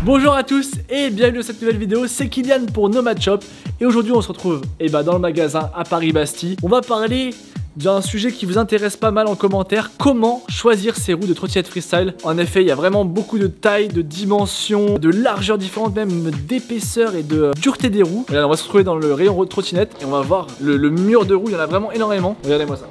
Bonjour à tous et bienvenue dans cette nouvelle vidéo, c'est Kylian pour Nomad Shop. Et aujourd'hui on se retrouve dans le magasin à Paris-Bastille. On va parler d'un sujet qui vous intéresse pas mal en commentaire: comment choisir ses roues de trottinette freestyle. En effet, il y a vraiment beaucoup de tailles, de dimensions, de largeurs différentes, même d'épaisseur et de dureté des roues. Regardez, on va se retrouver dans le rayon trottinette et on va voir le mur de roues, il y en a vraiment énormément. Regardez-moi ça.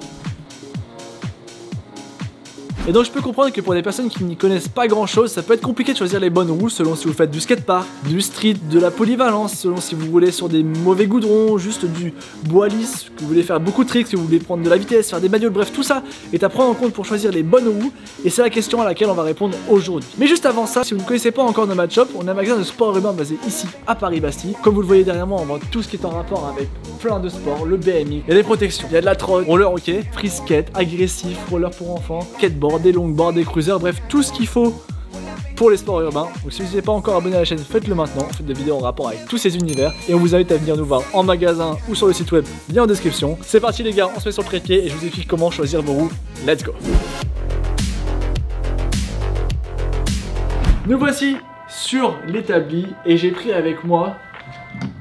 Et donc je peux comprendre que pour des personnes qui n'y connaissent pas grand chose, ça peut être compliqué de choisir les bonnes roues selon si vous faites du skatepark, du street, de la polyvalence, selon si vous roulez sur des mauvais goudrons, juste du bois lisse, que vous voulez faire beaucoup de tricks, que vous voulez prendre de la vitesse, faire des bagnoles, bref tout ça est à prendre en compte pour choisir les bonnes roues. Et c'est la question à laquelle on va répondre aujourd'hui. Mais juste avant ça, si vous ne connaissez pas encore Nomad Shop, on a un magasin de sport urbain basé ici à Paris-Bastille. Comme vous le voyez derrière moi, on vend tout ce qui est en rapport avec plein de sports, le BMX, il y a des protections, il y a de la trotte, roller hockey, free skate, agressif, roller pour enfants, skateboard, des longboards, des cruisers, bref tout ce qu'il faut pour les sports urbains. Donc si vous n'êtes pas encore abonné à la chaîne, faites-le maintenant, faites des vidéos en rapport avec tous ces univers et on vous invite à venir nous voir en magasin ou sur le site web, lien en description. C'est parti les gars, on se met sur le trépied et je vous explique comment choisir vos roues. Let's go. Nous voici sur l'établi et j'ai pris avec moi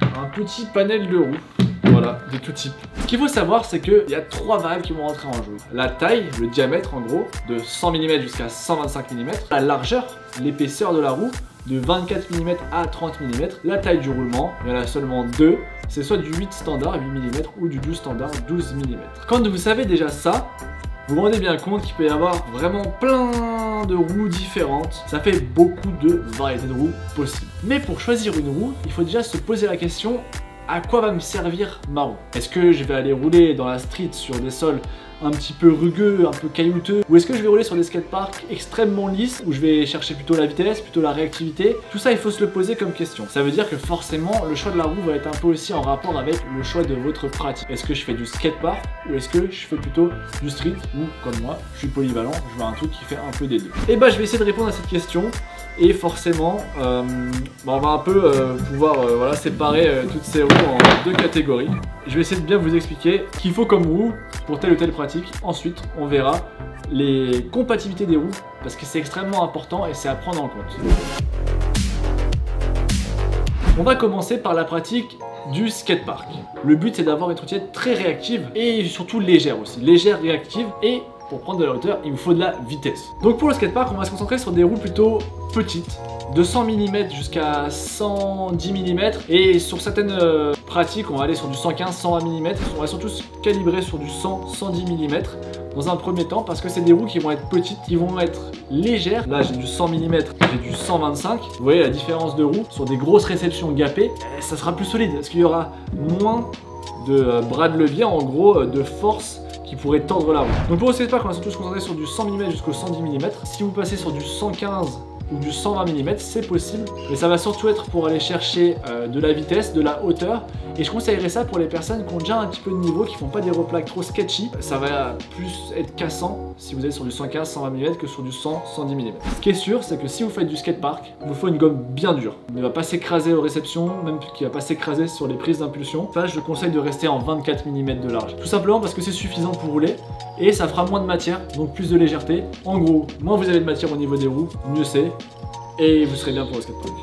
un petit panel de roues. Voilà, de tout type. Ce qu'il faut savoir, c'est qu'il y a trois variables qui vont rentrer en jeu. La taille, le diamètre en gros, de 100 mm jusqu'à 125 mm. La largeur, l'épaisseur de la roue, de 24 mm à 30 mm. La taille du roulement, il y en a seulement deux. C'est soit du 8 standard, 8 mm, ou du 12 standard, 12 mm. Quand vous savez déjà ça, vous vous rendez bien compte qu'il peut y avoir vraiment plein de roues différentes. Ça fait beaucoup de variétés de roues possibles. Mais pour choisir une roue, il faut déjà se poser la question: à quoi va me servir ma roue? Est-ce que je vais aller rouler dans la street sur des sols un petit peu rugueux, un peu caillouteux, ou est-ce que je vais rouler sur des skateparks extrêmement lisses où je vais chercher plutôt la vitesse, plutôt la réactivité? Tout ça, il faut se le poser comme question. Ça veut dire que forcément le choix de la roue va être un peu aussi en rapport avec le choix de votre pratique. Est-ce que je fais du skatepark ou est-ce que je fais plutôt du street, ou comme moi je suis polyvalent, je veux un truc qui fait un peu des deux? Et bah je vais essayer de répondre à cette question. Et forcément, on va un peu pouvoir voilà, séparer toutes ces roues en deux catégories. Je vais essayer de bien vous expliquer ce qu'il faut comme roue pour telle ou telle pratique. Ensuite, on verra les compatibilités des roues parce que c'est extrêmement important et c'est à prendre en compte. On va commencer par la pratique du skatepark. Le but, c'est d'avoir une trottinette très réactive et surtout légère aussi. Légère, réactive, et pour prendre de la hauteur, il vous faut de la vitesse. Donc pour le skatepark, on va se concentrer sur des roues plutôt petites, de 100 mm jusqu'à 110 mm, et sur certaines pratiques, on va aller sur du 115, 120 mm. On va surtout se calibrer sur du 100, 110 mm dans un premier temps, parce que c'est des roues qui vont être petites, qui vont être légères. Là j'ai du 100 mm, j'ai du 125. Vous voyez la différence de roue sur des grosses réceptions gapées, ça sera plus solide parce qu'il y aura moins de bras de levier, en gros de force qui pourrait tordre la roue. Donc pour le skatepark, on va surtout se concentrer sur du 100 mm jusqu'au 110 mm. Si vous passez sur du 115 ou du 120 mm, c'est possible, mais ça va surtout être pour aller chercher de la vitesse, de la hauteur, et je conseillerais ça pour les personnes qui ont déjà un petit peu de niveau, qui font pas des replaques trop sketchy. Ça va plus être cassant si vous êtes sur du 115, 120 mm que sur du 100, 110 mm. Ce qui est sûr, c'est que si vous faites du skatepark, il vous faut une gomme bien dure. Elle ne va pas s'écraser aux réceptions, même qui va pas s'écraser sur les prises d'impulsion. Ça, je conseille de rester en 24 mm de large. Tout simplement parce que c'est suffisant pour rouler et ça fera moins de matière, donc plus de légèreté. En gros, moins vous avez de matière au niveau des roues, mieux c'est, et vous serez bien pour le skatepark.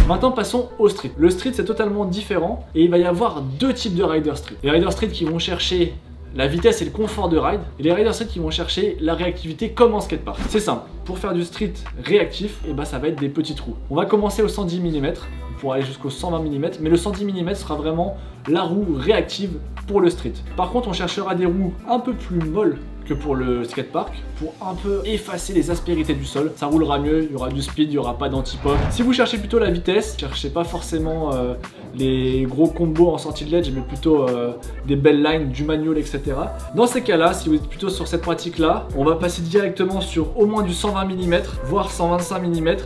Maintenant passons au street. Le street, c'est totalement différent et il va y avoir deux types de rider street. Les riders street qui vont chercher la vitesse et le confort de ride, et les riders street qui vont chercher la réactivité comme en skatepark. C'est simple, pour faire du street réactif, et ça va être des petites roues. On va commencer au 110 mm pour aller jusqu'au 120 mm, mais le 110 mm sera vraiment la roue réactive pour le street. Par contre, on cherchera des roues un peu plus molles que pour le skatepark, pour un peu effacer les aspérités du sol. Ça roulera mieux, il y aura du speed, il n'y aura pas d'anti-pop. Si vous cherchez plutôt la vitesse, cherchez pas forcément les gros combos en sortie de ledge, mais plutôt des belles lines, du manual, etc. Dans ces cas-là, si vous êtes plutôt sur cette pratique-là, on va passer directement sur au moins du 120 mm, voire 125 mm,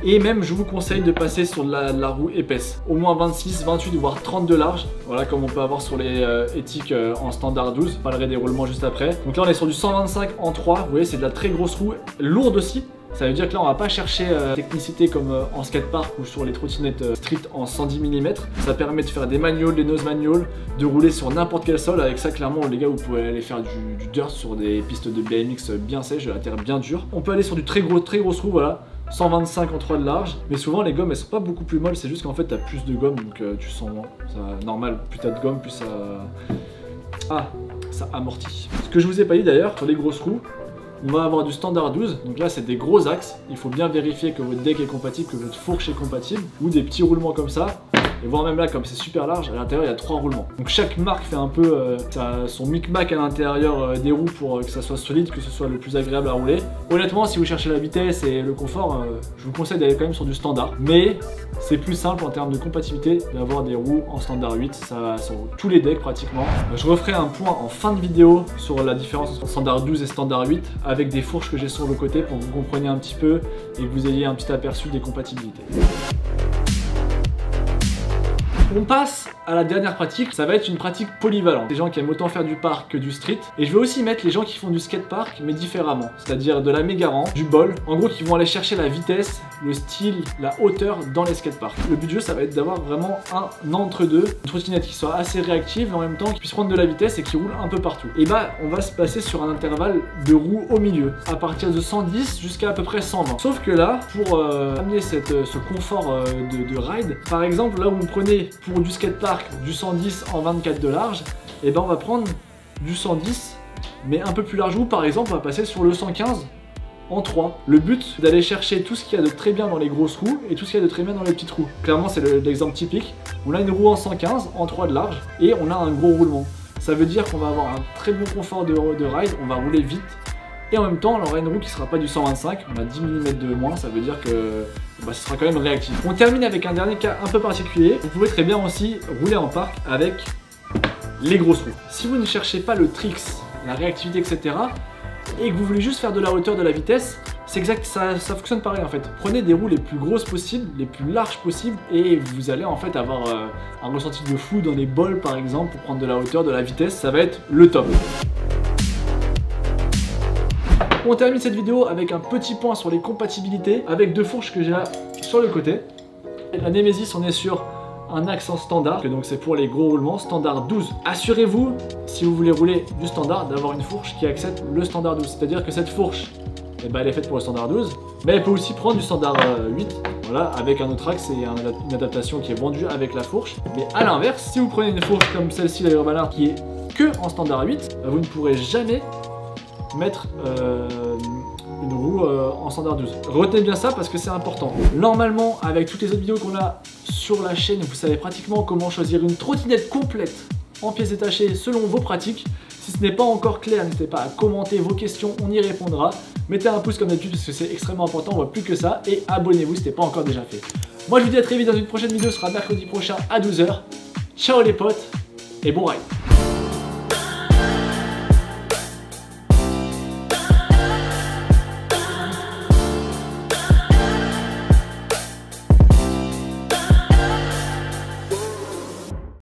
et même je vous conseille de passer sur de la roue épaisse, au moins 26, 28, voire 30 de large, voilà, comme on peut avoir sur les éthiques en standard 12, je parlerai des roulements juste après. Donc là on est sur du 125 en 3, vous voyez c'est de la très grosse roue, lourde aussi, Ça veut dire que là on va pas chercher technicité comme en skatepark ou sur les trottinettes street en 110 mm. Ça permet de faire des manuals, des nose manuals, de rouler sur n'importe quel sol. Avec ça clairement les gars vous pouvez aller faire du dirt sur des pistes de BMX bien sèches, de la terre bien dure. On peut aller sur du très grosse roue, voilà. 125 en 3 de large, mais souvent les gommes elles sont pas beaucoup plus molles, c'est juste qu'en fait t'as plus de gomme donc tu sens moins. Ça, normal, plus t'as de gomme, plus ça amortit. Ce que je vous ai pas dit d'ailleurs, sur les grosses roues, on va avoir du standard 12, donc là c'est des gros axes, il faut bien vérifier que votre deck est compatible, que votre fourche est compatible, ou des petits roulements comme ça. Et voire même là, comme c'est super large, à l'intérieur il y a 3 roulements. Donc chaque marque fait un peu son micmac à l'intérieur des roues pour que ça soit solide, que ce soit le plus agréable à rouler. Honnêtement, si vous cherchez la vitesse et le confort, je vous conseille d'aller quand même sur du standard. Mais c'est plus simple en termes de compatibilité d'avoir des roues en standard 8, ça va sur tous les decks pratiquement. Je referai un point en fin de vidéo sur la différence entre standard 12 et standard 8 avec des fourches que j'ai sur le côté pour que vous compreniez un petit peu et que vous ayez un petit aperçu des compatibilités. On passe à la dernière pratique, ça va être une pratique polyvalente. Des gens qui aiment autant faire du park que du street. Et je vais aussi mettre les gens qui font du skatepark mais différemment. C'est-à-dire de la méga rampe, du bol. En gros qui vont aller chercher la vitesse, le style, la hauteur dans les skateparks. Le but du jeu ça va être d'avoir vraiment un entre-deux. Une trottinette qui soit assez réactive mais en même temps qui puisse prendre de la vitesse et qui roule un peu partout. Et bah on va se passer sur un intervalle de roues au milieu. À partir de 110 jusqu'à peu près 120. Sauf que là, pour amener ce confort de ride, par exemple là où vous prenez pour du skatepark du 110 en 24 de large, et ben on va prendre du 110 mais un peu plus large, ou par exemple on va passer sur le 115 en 3. Le but c'est d'aller chercher tout ce qu'il y a de très bien dans les grosses roues et tout ce qu'il y a de très bien dans les petites roues. Clairement c'est l'exemple typique. On a une roue en 115 en 3 de large et on a un gros roulement. Ça veut dire qu'on va avoir un très bon confort de ride, on va rouler vite. Et en même temps, on aura une roue qui sera pas du 125, on a 10 mm de moins, ça veut dire que ce sera quand même réactif. On termine avec un dernier cas un peu particulier. Vous pouvez très bien aussi rouler en parc avec les grosses roues. Si vous ne cherchez pas le tricks, la réactivité, etc. et que vous voulez juste faire de la hauteur, de la vitesse, c'est exact, ça fonctionne pareil en fait. Prenez des roues les plus grosses possibles, les plus larges possibles, et vous allez en fait avoir un ressenti de fou dans les bols par exemple pour prendre de la hauteur, de la vitesse, ça va être le top. On termine cette vidéo avec un petit point sur les compatibilités avec deux fourches que j'ai là sur le côté. La Nemesis, on est sur un axe en standard, donc c'est pour les gros roulements, standard 12. Assurez-vous, si vous voulez rouler du standard, d'avoir une fourche qui accepte le standard 12. C'est-à-dire que cette fourche, elle est faite pour le standard 12, mais elle peut aussi prendre du standard 8, voilà, avec un autre axe et une adaptation qui est vendue avec la fourche. Mais à l'inverse, si vous prenez une fourche comme celle-ci, la Urban Art, qui est que en standard 8, vous ne pourrez jamais mettre une roue en standard 12. Retenez bien ça parce que c'est important. Normalement, avec toutes les autres vidéos qu'on a sur la chaîne, vous savez pratiquement comment choisir une trottinette complète en pièces détachées selon vos pratiques. Si ce n'est pas encore clair, n'hésitez pas à commenter vos questions, on y répondra. Mettez un pouce comme d'habitude parce que c'est extrêmement important, on voit plus que ça. Et abonnez-vous si ce n'est pas encore déjà fait. Moi je vous dis à très vite dans une prochaine vidéo, ce sera mercredi prochain à 12 h. Ciao les potes et bon ride.